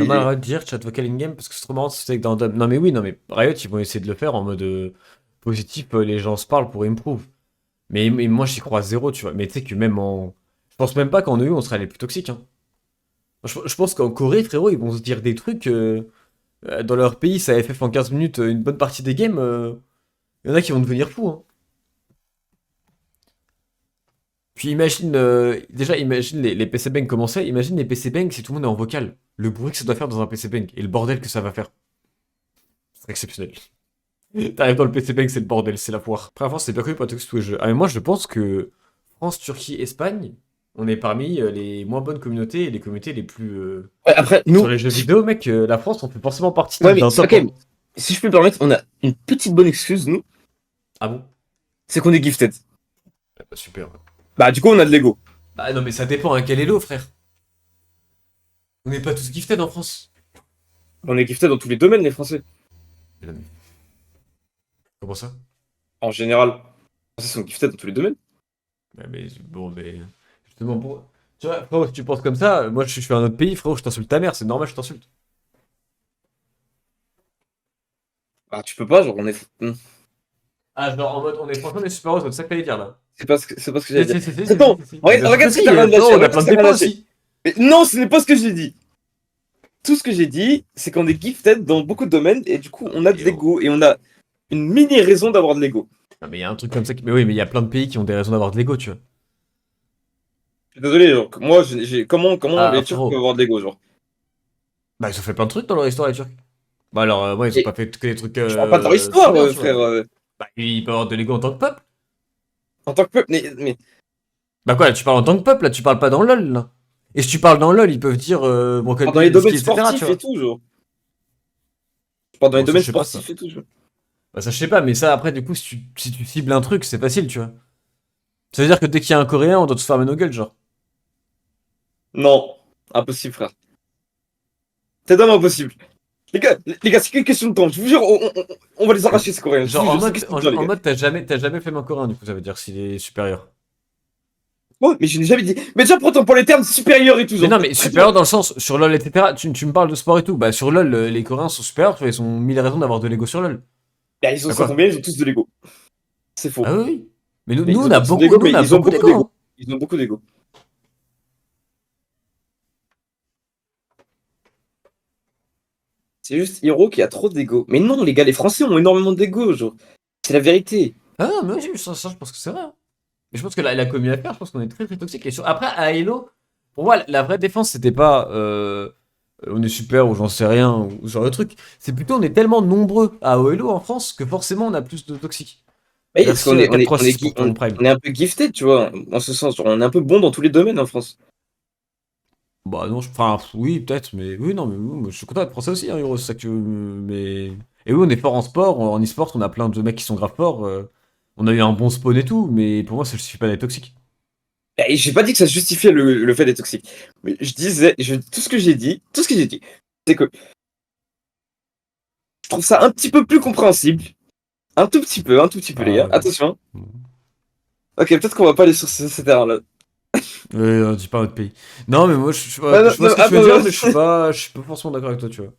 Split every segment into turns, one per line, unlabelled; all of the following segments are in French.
demande à Riot de dire chat vocal in-game parce que c'est trop marrant c'est que dans Dub. Non mais oui, non mais Riot ils vont essayer de le faire en mode positif, les gens se parlent pour improve. Mais moi j'y crois zéro, tu vois. Mais tu sais que même en. Je pense même pas qu'en EU on serait les plus toxiques. Hein. Je pense qu'en Corée, frérot, ils vont se dire des trucs. Dans leur pays, ça FF en 15 minutes une bonne partie des games. Il y en a qui vont devenir fous. Hein. Puis imagine, déjà imagine les PC Bang comment c'est. Imagine les PC Bang si tout le monde est en vocal. Le bruit que ça doit faire dans un PC Bang et le bordel que ça va faire. C'est exceptionnel. T'arrives dans le PC Bang, c'est le bordel, c'est la foire. Après, la France, c'est bien connu pour tous les jeux. Ah, mais moi, je pense que France, Turquie, Espagne, on est parmi les moins bonnes communautés et les communautés les plus.
Ouais, après, nous.
Sur les jeux vidéo, mec, la France, on fait forcément partie
Ouais, mais
d'un top.
ok, mais si je peux me permettre, on a une petite bonne excuse, nous,
Ah bon?
c'est qu'on est gifted.
Ah bah, super.
Bah, du coup, on a de l'ego.
Bah non, mais ça dépend, hein, quel hello, frère. On n'est pas tous gifted en France.
On est gifted dans tous les domaines, les Français.
Mais non, mais comment ça?
En général, les Français sont gifted dans tous les domaines.
Ouais, mais bon, mais. Justement, pour. Tu vois, frérot, si tu penses comme ça, moi je suis un autre pays, frérot, je t'insulte ta mère, c'est normal, je t'insulte.
Bah, tu peux pas, genre, on est.
Ah, genre en mode on est franchement des super-héros, c'est ça que t'allais dire là.
C'est pas ce que j'allais dire.
Si,
Attends, regarde ce que t'as rien lâché.
on a plein de débats aussi.
Mais non, ce n'est pas ce que j'ai dit. Tout ce que j'ai dit, c'est qu'on est gifted dans beaucoup de domaines et du coup, on a de l'ego et on a une mini raison d'avoir de l'ego.
Non, mais il y a un truc comme ça qui. Mais oui, mais il y a plein de pays qui ont des raisons d'avoir de l'ego, tu vois.
Je suis désolé, genre, moi, comment
Ah,
les Turcs peuvent
frérot.
avoir de l'ego, genre.
Bah, ils ont fait plein de trucs dans leur histoire, les Turcs. Bah, alors, moi, ils ont
Et
pas fait que des trucs
je parle pas de leur
trop
histoire,
bien, tu vois.
frère.
Bah, ils peuvent avoir de l'ego en tant que peuple.
En tant que peuple, mais
Bah, quoi, là, tu parles en tant que peuple, là, tu parles pas dans LoL, là. Et si tu parles dans LoL, ils peuvent dire Broken
dans les domaines
Whisky, etc., tu
sportifs et
vois.
tout, genre. Je parle dans les
Bon, ça,
domaines
je sais pas, ça.
sportifs et tout, genre.
Bah, ça, je sais pas, mais ça, après, du coup, si tu cibles un truc, c'est facile, tu vois. Ça veut dire que dès qu'il y a un Coréen, on doit tous fermer nos gueules, genre.
Non, impossible, frère. C'est d'homme impossible. Les gars, c'est qu'une question de temps. Je vous jure, on va les arracher, ces Coréens. Je
Genre
vous
en
jure, c'est
mode,
question de temps, les
en
gars.
mode t'as jamais fait un coréen du coup ça veut dire s'il est supérieur.
Ouais, mais je n'ai jamais dit. Mais déjà, pourtant, pour les termes supérieurs et tout,
Mais
genre.
non mais supérieur dans le sens sur LoL etc. Tu me parles de sport et tout. Bah sur LoL les Coréens sont supérieurs, tu vois, ils ont mille raisons d'avoir de l'ego sur LoL.
Bah, ils ont
Bah
ça
quoi?
combien? Ils ont tous de l'ego. C'est faux.
Ah oui, oui. Mais nous,
Mais
nous
ils
on
ont
a
pas tous de
beaucoup,
l'ego,
nous
mais
on a
ils ont
beaucoup
beaucoup
d'ego. Hein.
d'ego. Ils ont beaucoup d'ego. C'est juste Hiro qui a trop d'ego. Mais non, les gars, les Français ont énormément d'ego, genre. C'est la vérité.
Ah non mais oui, ça, je pense que c'est vrai. Hein. Mais je pense que la commu à faire, je pense qu'on est très très toxique. Après à Halo, pour moi la vraie défense c'était pas on est super ou j'en sais rien ou ce genre de truc. C'est plutôt on est tellement nombreux à Halo en France que forcément on a plus de toxiques.
Oui, parce
Merci
qu'on est, on est, on est,
436
gui-
pour ton Prime.
on est un peu gifted, tu vois, en ce sens. Genre, on est un peu bon dans tous les domaines en France.
Bah non, enfin oui peut-être, mais oui non mais oui, moi, je suis content d'être français aussi, hein, Hiro, c'est ça que tu veux, mais et oui on est fort en sport, en e-sport on a plein de mecs qui sont grave forts, on a eu un bon spawn et tout, mais pour moi ça suffit pas d'être toxique.
Et j'ai pas dit que ça justifiait le fait d'être toxique. Mais je disais, tout ce que j'ai dit, c'est que je trouve ça un petit peu plus compréhensible. Un tout petit peu, les
Ah
gars.
ouais.
Attention. Ok, peut-être qu'on va pas aller sur ce terrain-là.
Ouais, on dit pas notre pays. Non mais moi je vois,
Ah, non,
je vois
non,
ce que
ah,
tu veux
non,
dire,
non.
mais je suis pas forcément d'accord avec toi, tu vois.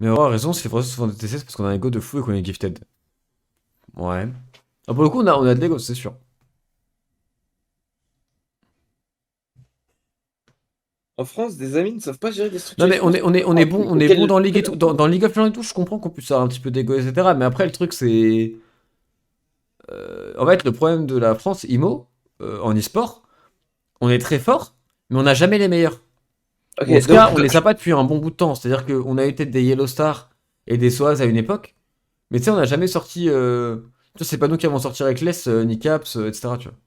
Mais Aurore a raison, si les Français se font détester, c'est parce qu'on a un ego de fou et qu'on est gifted. Ouais. Ah, pour le coup on a de l'ego, c'est sûr.
En France, des amis ne savent pas gérer des
Non mais
structurations.
on est bon dans League et tout. Dans League of Legends et tout, je comprends qu'on puisse avoir un petit peu d'ego, etc. Mais après le truc c'est. En fait, le problème de la France, IMO, en e-sport, on est très fort, mais on n'a jamais les meilleurs.
Ok,
Ou en tout
donc,
cas, on les a pas depuis un bon bout de temps. C'est-à-dire qu'on a eu peut-être des Yellow Stars et des Soaz à une époque, mais tu sais, on n'a jamais sorti. Tu vois, c'est pas nous qui avons sorti Reckless, Nicaps, etc. Tu vois.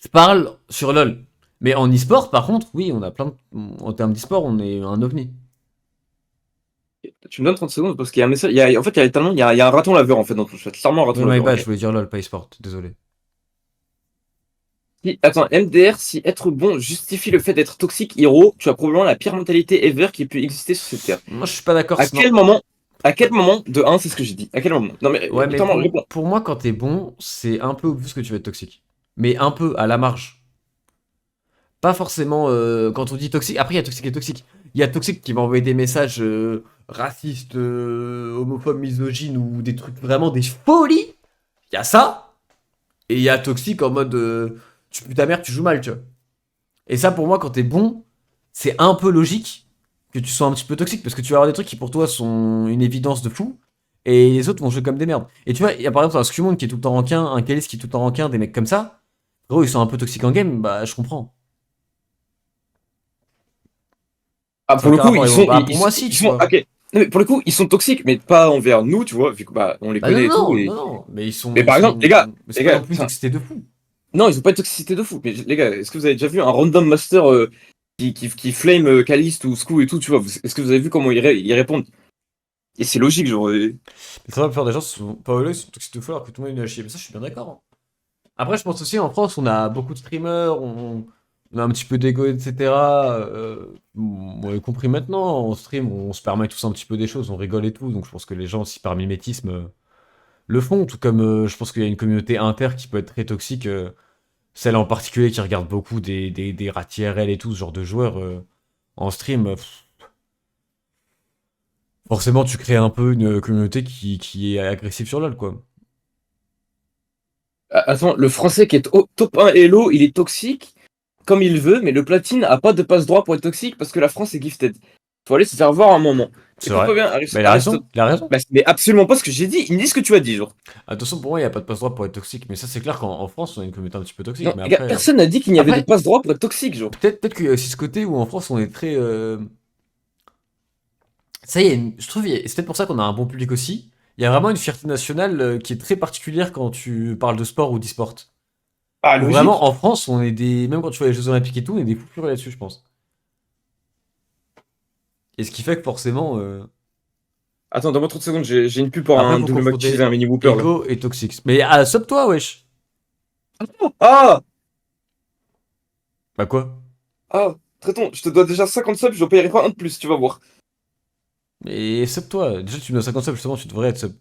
Je parle sur LoL. Mais en e-sport, par contre, oui, on a plein de. En termes d'e-sport, on est un ovni.
tu me donnes 30 secondes parce qu'il y a un message. En fait, il y a un raton laveur en fait dans ton chat. Clairement un raton
Oui, my
laveur.
bad,
Ok.
je voulais dire LoL, pas e-sport, désolé.
Attends, MDR, si être bon justifie le fait d'être toxique, Hiro, tu as probablement la pire mentalité ever qui ait pu exister sur cette terre.
Moi, je suis pas d'accord,
À
sinon.
quel moment, à quel moment, de un, c'est ce que j'ai dit. À quel moment? Non mais,
Ouais, mais
attends, réponds.
pour moi, quand t'es bon, c'est un peu obvious que tu vas être toxique. mais un peu à la marge. Pas forcément quand on dit toxique. Après, il y a toxique et toxique. Il y a toxique qui va envoyer des messages racistes, homophobes, misogynes ou des trucs vraiment des folies. Il y a ça. Et il y a toxique en mode tu pues ta mère, tu joues mal, tu vois. Et ça, pour moi, quand t'es bon, c'est un peu logique que tu sois un petit peu toxique parce que tu vas avoir des trucs qui pour toi sont une évidence de fou. Et les autres vont jouer comme des merdes. Et tu vois, il y a par exemple un Skumon qui est tout le temps ranquin, un Kalis qui est tout le temps ranquin, des mecs comme ça. Gros, ils sont un peu toxiques en game, bah je comprends.
Ah,
Ça
pour
n'a
le
aucun
coup,
rapport. Bah pour moi, si,
ils
tu
sont,
vois.
ok. Non, mais pour le coup, ils sont toxiques, mais pas envers nous, tu vois, vu que bah, on les
Bah non,
connaît et tout.
non, non, non. Mais ils sont.
Mais
Ils
par exemple,
sont. Mais c'est
les
pas
gars,
non plus une toxicité de fou.
non, ils ont pas une toxicité de fou. Mais les gars, est-ce que vous avez déjà vu un random master qui flame Caliste ou Scoo et tout, tu vois, est-ce que vous avez vu comment ils répondent? Et c'est logique, genre.
Mais ça va faire des gens sont pas heureux, ils sont toxiques de fou alors que tout le monde est nul à chier. Mais ça, je suis bien d'accord, hein. Après, je pense aussi en France, on a beaucoup de streamers, on a un petit peu d'ego, etc. Bon, y compris maintenant, en stream, on se permet tous un petit peu des choses, on rigole et tout. Donc je pense que les gens aussi par mimétisme le font. Tout comme je pense qu'il y a une communauté inter qui peut être très toxique. Celle en particulier qui regarde beaucoup des rats IRL et tout, ce genre de joueurs en stream. Forcément, tu crées un peu une communauté qui est agressive sur LoL, quoi.
Attends, le français qui est top 1 Elo, il est toxique comme il veut, mais le platine a pas de passe droit pour être toxique parce que la France est gifted. Faut aller se faire voir un moment.
C'est
Écoute-moi
vrai.
bien,
Bah, il a
Aristote.
raison, il a raison.
Bah, mais absolument pas ce que j'ai dit, il me dit ce que tu as dit, genre.
Attention, pour moi, il n'y a pas de passe droit pour être toxique. Mais ça, c'est clair qu'en France, on a une communauté un petit peu toxique.
Non,
Mais
les gars,
après,
personne n'a dit qu'il n'y avait de
après
passe droit pour être toxique, genre.
peut-être qu'il y a aussi ce côté où en France, on est très. Ça y est, je trouve, c'est peut-être pour ça qu'on a un bon public aussi. Il y a vraiment une fierté nationale qui est très particulière quand tu parles de sport ou d'e-sport.
Ah,
Où vraiment,
logique.
en France, on est des. Même quand tu vois les Jeux Olympiques et tout, on est des fous furieux là-dessus, je pense. Et ce qui fait que forcément.
Attends, donne-moi 30 secondes, j'ai une pub pour
Après,
un
faut
double mac cheese et
confronter
un mini whooper, là.
Ego et Toxic. Mais sub toi, wesh.
Ah!
Bah quoi?
Ah! Traitons, je te dois déjà 50 subs, je ne payerai pas un de plus, tu vas voir.
Mais sub toi. Déjà, tu me donnes 50 subs, justement, tu devrais être sub.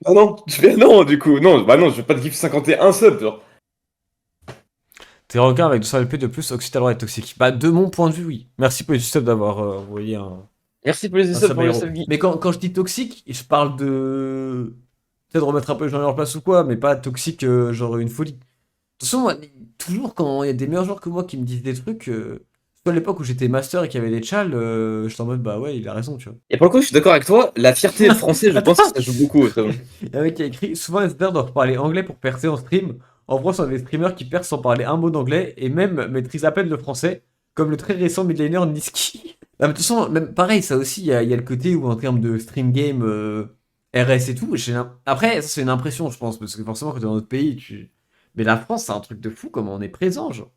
Ah non, je vais non, du coup, non, bah non, je vais pas te give 51 subs, genre.
T'es requin avec 200 LP de plus, Oxytalor et Toxic. Bah, de mon point de vue, oui. Merci pour les subs d'avoir envoyé
Merci pour les
un
subs
sub
pour le
héros.
sub Guy.
Mais quand je dis toxique, je parle de. Peut-être remettre un peu les gens à leur place ou quoi, mais pas toxique, genre une folie. De toute façon, moi, toujours quand il y a des meilleurs joueurs que moi qui me disent des trucs, soit à l'époque où j'étais master et qu'il y avait des chals, j'étais en mode bah ouais, il a raison, tu vois.
Et pour le coup, je suis d'accord avec toi, la fierté française, je pense que
Attends,
ça joue beaucoup, ça.
il y a un mec qui a écrit souvent les streamers doivent parler anglais pour percer en stream. En France, on a des streamers qui percent sans parler un mot d'anglais et même maîtrisent à peine le français, comme le très récent midlaner Niski. Ah, mais de toute façon, même pareil, ça aussi, il y a le côté où en termes de stream game, RS et tout, après, ça c'est une impression, je pense, parce que forcément, quand t'es dans notre pays, tu. Mais la France, c'est un truc de fou comment on est présent, genre.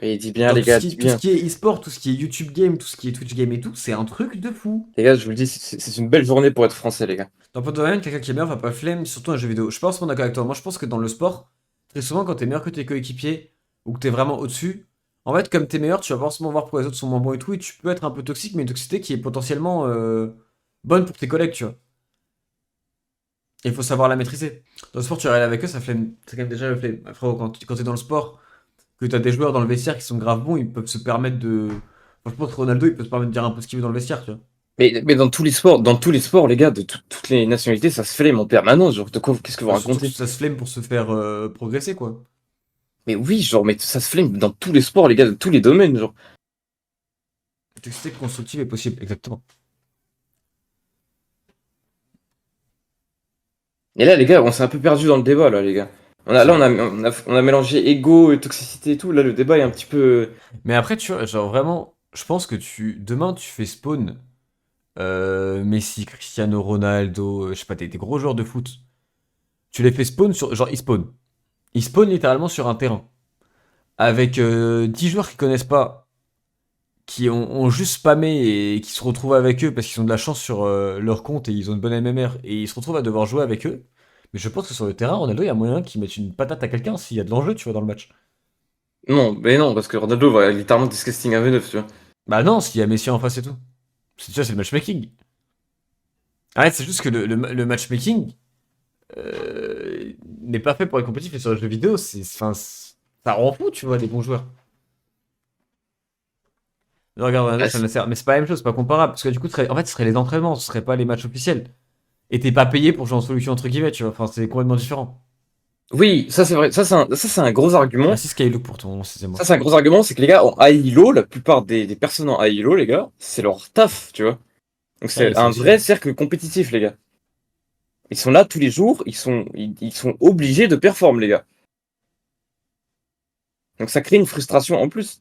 Et dis bien,
Dans
les
tout ce
gars,
qui,
dis
tout ce
bien.
qui est e-sport, tout ce qui est YouTube game, tout ce qui est Twitch game et tout, c'est un truc de fou.
Les gars, je vous le dis, c'est une belle journée pour être français, les gars.
Dans pas de domaine, quelqu'un qui est meilleur va pas flemme, surtout un jeu vidéo. Je pense qu'on est d'accord avec toi. Moi, je pense que dans le sport, très souvent, quand t'es meilleur que tes coéquipiers ou que t'es vraiment au-dessus, en fait, comme t'es meilleur, tu vas pas forcément voir pourquoi les autres sont moins bons et tout, et tu peux être un peu toxique, mais une toxicité qui est potentiellement bonne pour tes collègues, tu vois. Et il faut savoir la maîtriser. Dans le sport, tu arrives avec eux, ça flemme. C'est quand même déjà le flemme. Frérot, quand t'es dans le sport, que t'as des joueurs dans le vestiaire qui sont grave bons, ils peuvent se permettre de. Enfin, je pense que Ronaldo, il peut se permettre de dire un peu ce qu'il veut dans le vestiaire, tu vois.
Mais dans tous les sports, les gars, de toutes les nationalités, ça se fait en permanence. Genre, de quoi, qu'est-ce que vous
Bah, surtout que
racontez?
ça se flemme pour se faire progresser, quoi.
Mais oui, genre, mais ça se flemme dans tous les sports, les gars, de tous les domaines, genre.
La toxicité constructive est possible, exactement.
Et là, les gars, on s'est un peu perdu dans le débat, là, les gars.
C'est vrai.
On a mélangé ego et toxicité et tout. Là, le débat est un petit peu.
Mais après, tu vois, genre vraiment, je pense que demain, tu fais spawn Messi, Cristiano Ronaldo, je sais pas, des gros joueurs de foot. Tu les fais spawn sur, genre, ils spawnent. Ils spawnent littéralement sur un terrain. Avec 10 joueurs qui connaissent pas, qui ont juste spammé et qui se retrouvent avec eux parce qu'ils ont de la chance sur leur compte et ils ont une bonne MMR et ils se retrouvent à devoir jouer avec eux. Mais je pense que sur le terrain, Ronaldo, il y a moyen qu'il mette une patate à quelqu'un s'il y a de l'enjeu, tu vois, dans le match.
Non, mais non, parce que Ronaldo va littéralement disgusting à V9, tu vois.
Bah non, s'il y a Messi en face et tout. Tu vois, c'est le matchmaking. Ah ouais, c'est juste que le matchmaking, n'est pas fait pour être compétitif et sur les jeux vidéo, enfin, ça rend fou, tu vois, les bons joueurs. Non, regarde,
Ah,
mais c'est pas la même chose, c'est pas comparable. Parce que du coup, en fait, ce serait les entraînements, ce serait pas les matchs officiels. Et t'es pas payé pour jouer en solution entre guillemets, tu vois. Enfin, c'est complètement différent.
oui, ça c'est vrai. Ça, c'est un gros argument.
Merci Skylook pour ton
Ça,
excusez-moi.
c'est un gros argument, c'est que les gars, en high elo, la plupart des personnes en high elo, les gars, c'est leur taf, tu vois. Donc
Ouais,
c'est
ça
un
aussi.
vrai cercle compétitif, les gars. Ils sont là tous les jours, ils sont obligés de performer, les gars. Donc ça crée une frustration en plus.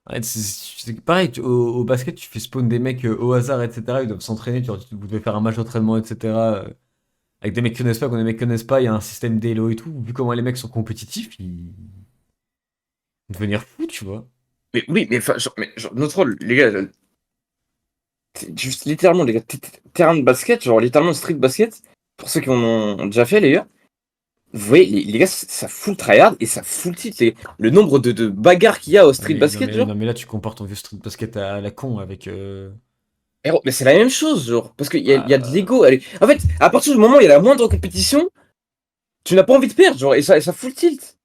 Ouais, c'est pareil, au basket, tu fais spawn des mecs au hasard, etc. Ils doivent s'entraîner, vous devez faire un match d'entraînement, etc. Avec des mecs qui connaissent pas, quand des mecs connaissent pas, il y a un système d'élo et tout. Vu comment les mecs sont compétitifs, ils vont devenir fous, tu vois.
Mais oui, mais genre, notre rôle, les gars, juste littéralement, les gars, terrain de basket, genre littéralement street basket, pour ceux qui en ont déjà fait, les gars, vous voyez, les gars, ça fout le tryhard et ça fout le tilt. Le nombre de bagarres qu'il y a au
Non
street
mais,
basket, genre.
non, mais là, tu compares ton vieux street basket à la con avec.
Héros, mais c'est la même chose, genre, parce qu'il y a de
Bah,
l'ego. En fait, à partir du moment où il y a la moindre compétition, tu n'as pas envie de perdre, genre, et ça fout le tilt.